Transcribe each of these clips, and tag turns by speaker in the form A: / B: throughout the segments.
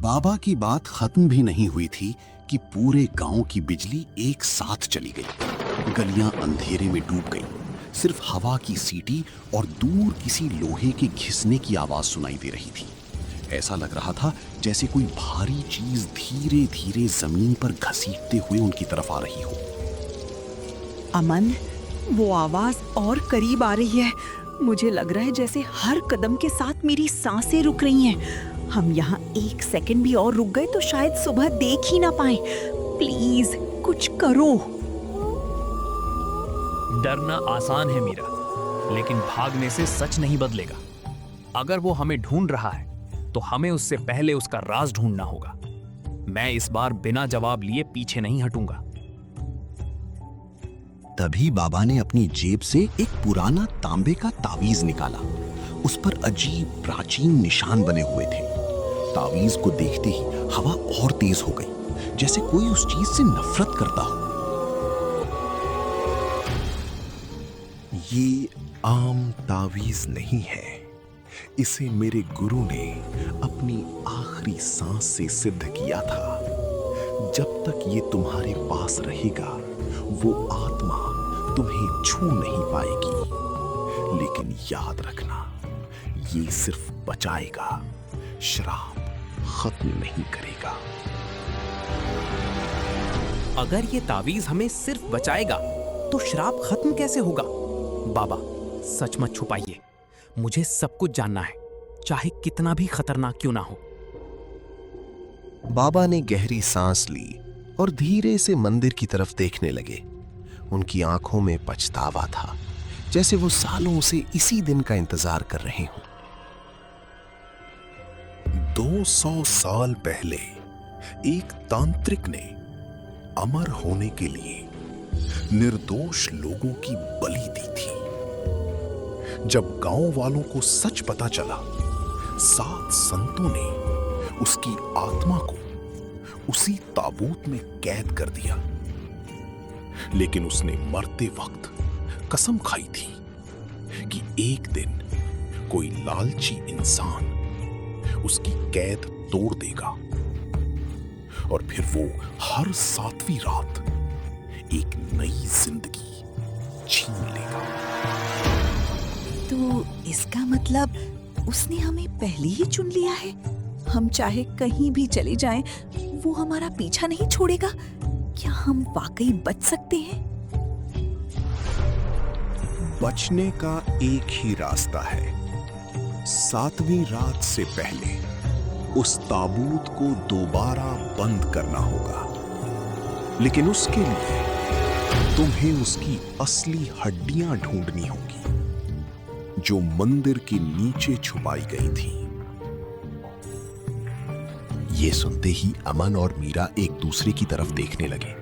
A: बाबा की बात खत्म भी नहीं हुई थी कि पूरे गांव की बिजली एक साथ चली गई। गलियां अंधेरे में डूब गईं। सिर्फ हवा की सीटी और दूर किसी लोहे के घिसने की आवाज सुनाई दे रही थी। ऐसा लग रहा था जैसे कोई भारी चीज धीरे धीरे जमीन पर घसीटते हुए उनकी तरफ आ रही हो।
B: अमन, वो आवाज और करीब आ रही है। मुझे लग रहा है जैसे हर कदम के साथ मेरी सांसें रुक रही हैं। हम यहाँ 1 सेकंड भी और रुक गए तो शायद सुबह देख ही ना पाए। प्लीज कुछ करो।
C: डरना आसान है मीरा, लेकिन भागने से सच नहीं बदलेगा। अगर वो हमें ढूंढ रहा है तो हमें उससे पहले उसका राज ढूंढना होगा। मैं इस बार बिना जवाब लिए पीछे नहीं हटूंगा।
A: तभी बाबा ने अपनी जेब से एक पुराना तांबे का तावीज निकाला। उस पर अजीब प्राचीन निशान बने हुए थे। तावीज को देखते ही हवा और तेज हो गई, जैसे कोई उस चीज से नफरत करता हो।
D: ये आम तावीज नहीं है। इसे मेरे गुरु ने अपनी आखिरी सांस से सिद्ध किया था। जब तक ये तुम्हारे पास रहेगा, वो आत्मा तुम्हें छू नहीं पाएगी। लेकिन याद रखना, ये सिर्फ बचाएगा, श्राप खत्म नहीं करेगा।
C: अगर ये तावीज हमें सिर्फ बचाएगा तो श्राप खत्म कैसे होगा? बाबा, सच मत छुपाइए। मुझे सब कुछ जानना है, चाहे कितना भी खतरनाक क्यों ना हो।
D: बाबा ने गहरी सांस ली और धीरे से मंदिर की तरफ देखने लगे। उनकी आंखों में पछतावा था, जैसे वो सालों से इसी दिन का इंतजार कर रहे हों। 200 साल पहले एक तांत्रिक ने अमर होने के लिए निर्दोष लोगों की बलि दी थी। जब गांव वालों को सच पता चला, 7 संतों ने उसकी आत्मा को उसी ताबूत में कैद कर दिया। लेकिन उसने मरते वक्त कसम खाई थी कि एक दिन कोई लालची इंसान उसकी कैद तोड़ देगा और फिर वो हर 7वीं रात एक नई जिंदगी छीन लेगा।
B: तो इसका मतलब उसने हमें पहले ही चुन लिया है। हम चाहे कहीं भी चले जाएं, वो हमारा पीछा नहीं छोड़ेगा। क्या हम वाकई बच सकते हैं?
D: बचने का एक ही रास्ता है। 7वीं रात से पहले उस ताबूत को दोबारा बंद करना होगा। लेकिन उसके लिए तुम्हें उसकी असली हड्डियां ढूंढनी होगी, जो मंदिर के नीचे छुपाई गई थी। ये सुनते ही अमन और मीरा एक दूसरे की तरफ देखने लगे।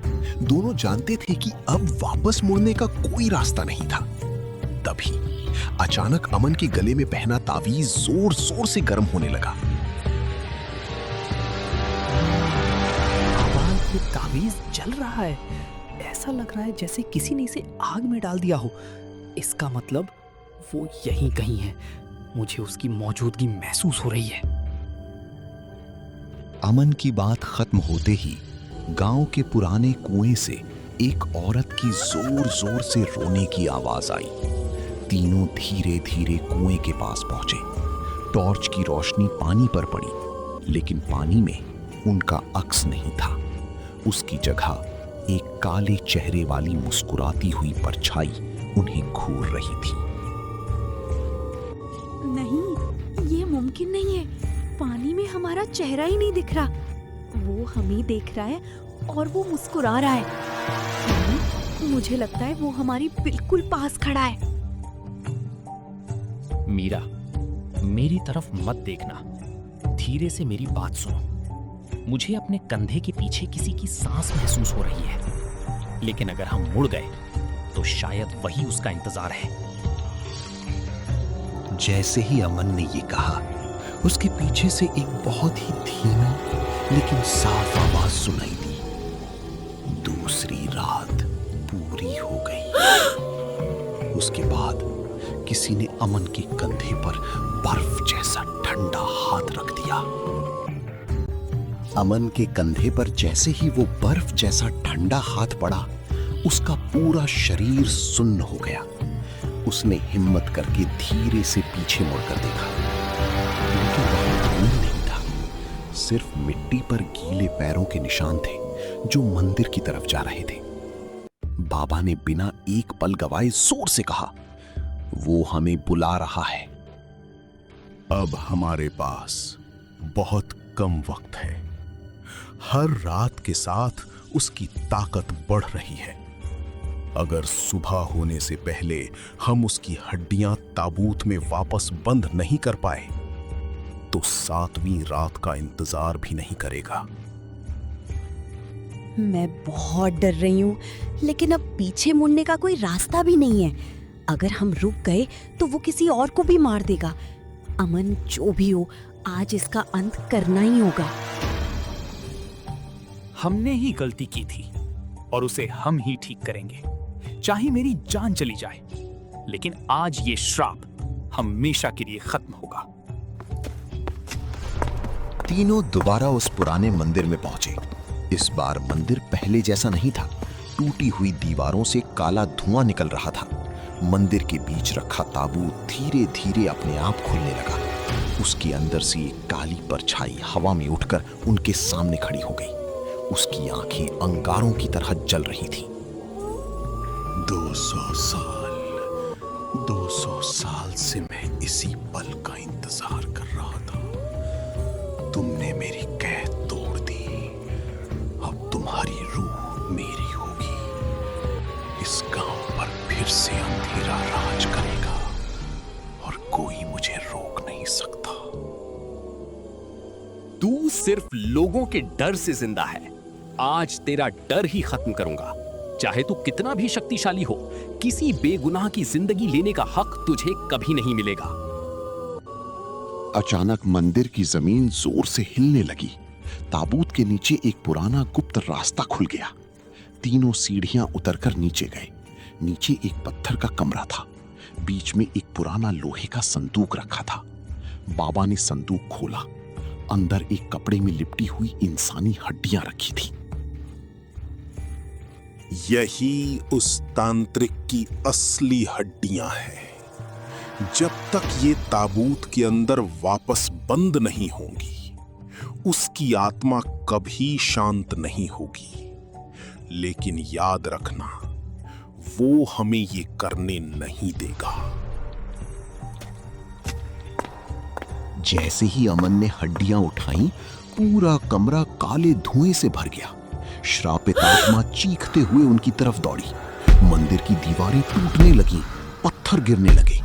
D: दोनों जानते थे कि अब वापस मुड़ने का कोई रास्ता नहीं था। तभी अचानक अमन के गले में पहना तावीज जोर जोर से गर्म होने लगा।
C: ये तावीज जल रहा है। ऐसा लग रहा है जैसे किसी ने इसे आग में डाल दिया हो। इसका मतलब वो यहीं कहीं है। मुझे उसकी मौजूदगी महसूस हो रही है।
A: अमन की बात खत्म होते ही गांव के पुराने कुएं से एक औरत की जोर जोर से रोने की आवाज आई। तीनों धीरे धीरे कुएं के पास पहुंचे। टॉर्च की रोशनी पानी पर पड़ी, लेकिन पानी में उनका अक्स नहीं था। उसकी जगह एक काले चेहरे वाली मुस्कुराती हुई परछाई उन्हें घूर रही थी।
E: नहीं, ये मुमकिन नहीं है। पानी में हमारा चेहरा ही नहीं दिख रहा। वो हमें देख रहा है और वो मुस्कुरा रहा है। मुझे लगता है वो हमारी बिल्कुल पास खड़ा है।
C: मीरा, मेरी तरफ मत देखना। धीरे से मेरी बात सुनो। मुझे अपने कंधे के पीछे किसी की सांस महसूस हो रही है। लेकिन अगर हम मुड़ गए तो शायद वही उसका इंतजार है।
D: जैसे ही अमन ने ये कहा, उसके पीछे से एक बहुत ही धीमी लेकिन साफ आवाज सुनाई दी। दूसरी रात पूरी हो गई। उसके बाद किसी ने अमन के कंधे पर बर्फ जैसा ठंडा हाथ रख दिया।
A: अमन के कंधे पर जैसे ही वो बर्फ जैसा ठंडा हाथ पड़ा, उसका पूरा शरीर सुन्न हो गया। उसने हिम्मत करके धीरे से पीछे मुड़कर देखा, लेकिन वहां कोई नहीं था। सिर्फ मिट्टी पर गीले पैरों के निशान थे जो मंदिर की तरफ जा रहे थे। बाबा ने बिना एक पल गवाए जोर से कहा, वो हमें बुला रहा है।
D: अब हमारे पास बहुत कम वक्त है। हर रात के साथ उसकी ताकत बढ़ रही है। अगर सुबह होने से पहले हम उसकी हड्डियां ताबूत में वापस बंद नहीं कर पाए तो 7वीं रात का इंतजार भी नहीं करेगा।
E: मैं बहुत डर रही हूँ, लेकिन अब पीछे मुड़ने का कोई रास्ता भी नहीं है। अगर हम रुक गए तो वो किसी और को भी मार देगा। अमन जो भी हो, आज इसका अंत करना ही होगा।
C: हमने ही गलती की थी और उसे हम ही ठीक करेंगे, चाहे मेरी जान चली जाए। लेकिन आज ये श्राप हमेशा के लिए खत्म होगा।
A: तीनों दोबारा उस पुराने मंदिर में पहुंचे। इस बार मंदिर पहले जैसा नहीं था। टूटी हुई दीवारों से काला धुआं निकल रहा था। मंदिर के बीच रखा ताबूत धीरे धीरे अपने आप खुलने लगा। उसके अंदर से एक काली परछाई हवा में उठकर उनके सामने खड़ी हो गई। उसकी आंखें अंगारों की तरह जल रही थीं।
D: 200 साल से मैं इसी पल का इंतजार कर रहा था। तुमने मेरी कैद तोड़ दी। अब तुम्हारी रूह मेरी होगी। इस गांव पर फिर से अंधेरा राज करेगा और कोई मुझे रोक नहीं सकता।
C: तू सिर्फ लोगों के डर से जिंदा है। आज तेरा डर ही खत्म करूंगा। चाहे तू कितना भी शक्तिशाली हो, किसी बेगुनाह की जिंदगी लेने का हक तुझे कभी नहीं मिलेगा।
A: अचानक मंदिर की जमीन जोर से हिलने लगी। ताबूत के नीचे एक पुराना गुप्त रास्ता खुल गया। तीनों सीढ़ियां उतरकर नीचे गए। नीचे एक पत्थर का कमरा था। बीच में एक पुराना लोहे का संदूक रखा था। बाबा ने संदूक खोला। अंदर एक कपड़े में लिपटी हुई इंसानी हड्डियां रखी थी।
D: यही उस तांत्रिक की असली हड्डियां हैं। जब तक ये ताबूत के अंदर वापस बंद नहीं होंगी, उसकी आत्मा कभी शांत नहीं होगी। लेकिन याद रखना, वो हमें ये करने नहीं देगा।
A: जैसे ही अमन ने हड्डियां उठाई, पूरा कमरा काले धुएं से भर गया। श्रापित आत्मा चीखते हुए उनकी तरफ दौड़ी। मंदिर की दीवारें टूटने लगी, पत्थर गिरने लगे।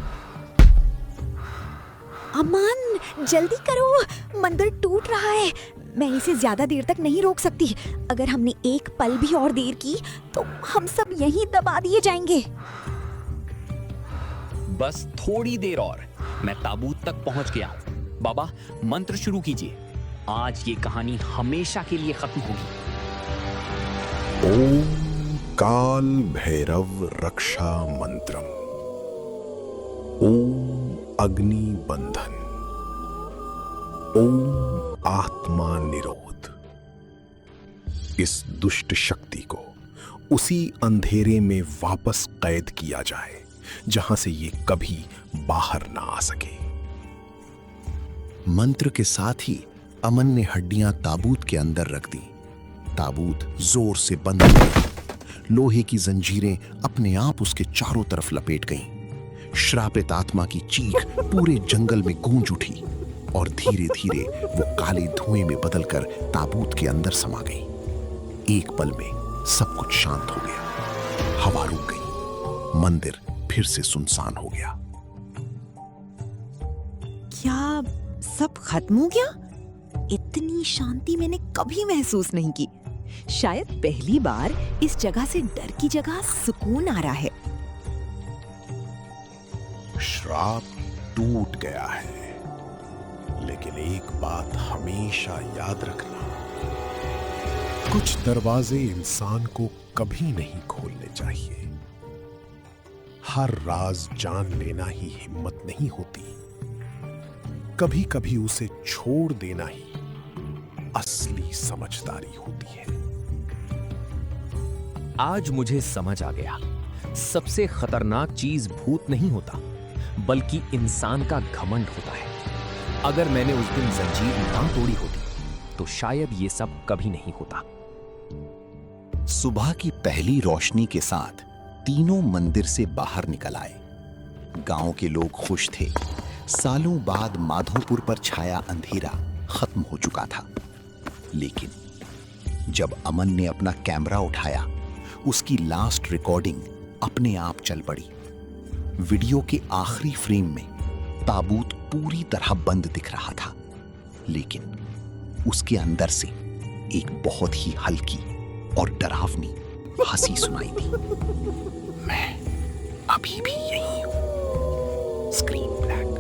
E: अमन, जल्दी करो, मंदिर टूट रहा है। मैं इसे ज्यादा देर तक नहीं रोक सकती। अगर हमने एक पल भी और देर की तो हम सब यहीं दबा दिए जाएंगे।
C: बस थोड़ी देर और, मैं ताबूत तक पहुंच गया हूं। बाबा, मंत्र शुरू कीजिए। आज ये कहानी हमेशा के लिए खत्म होगी।
D: ओम काल भैरव रक्षा मंत्रम। ओम अग्नि बंधन। ओम आत्मा निरोध। इस दुष्ट शक्ति को उसी अंधेरे में वापस कैद किया जाए जहां से ये कभी बाहर ना आ सके।
A: मंत्र के साथ ही अमन ने हड्डियां ताबूत के अंदर रख दी। ताबूत जोर से बंद हो गया। लोहे की जंजीरें अपने आप उसके चारों तरफ लपेट गईं। श्रापित आत्मा की चीख पूरे जंगल में गूंज उठी और धीरे धीरे वो काले धुएं में बदलकर ताबूत के अंदर समा गई। एक पल में सब कुछ शांत हो गया। हवा रुक गई। मंदिर फिर से सुनसान हो गया।
B: क्या सब खत्म हो गया? इतनी शांति मैंने कभी महसूस नहीं की। शायद पहली बार इस जगह से डर की जगह सुकून आ रहा है।
D: श्राप टूट गया है, लेकिन एक बात हमेशा याद रखना, कुछ दरवाजे इंसान को कभी नहीं खोलने चाहिए। हर राज जान लेना ही हिम्मत नहीं होती। कभी कभी उसे छोड़ देना ही असली समझदारी होती है।
C: आज मुझे समझ आ गया, सबसे खतरनाक चीज भूत नहीं होता, बल्कि इंसान का घमंड होता है। अगर मैंने उस दिन जंजीर ना तोड़ी होती तो शायद ये सब कभी नहीं होता।
A: सुबह की पहली रोशनी के साथ तीनों मंदिर से बाहर निकल आए। गांव के लोग खुश थे। सालों बाद माधोपुर पर छाया अंधेरा खत्म हो चुका था। लेकिन जब अमन ने अपना कैमरा उठाया, उसकी लास्ट रिकॉर्डिंग अपने आप चल पड़ी। वीडियो के आखिरी फ्रेम में ताबूत पूरी तरह बंद दिख रहा था, लेकिन उसके अंदर से एक बहुत ही हल्की और डरावनी हंसी सुनाई दी। मैं अभी भी यही हूं। Screen black.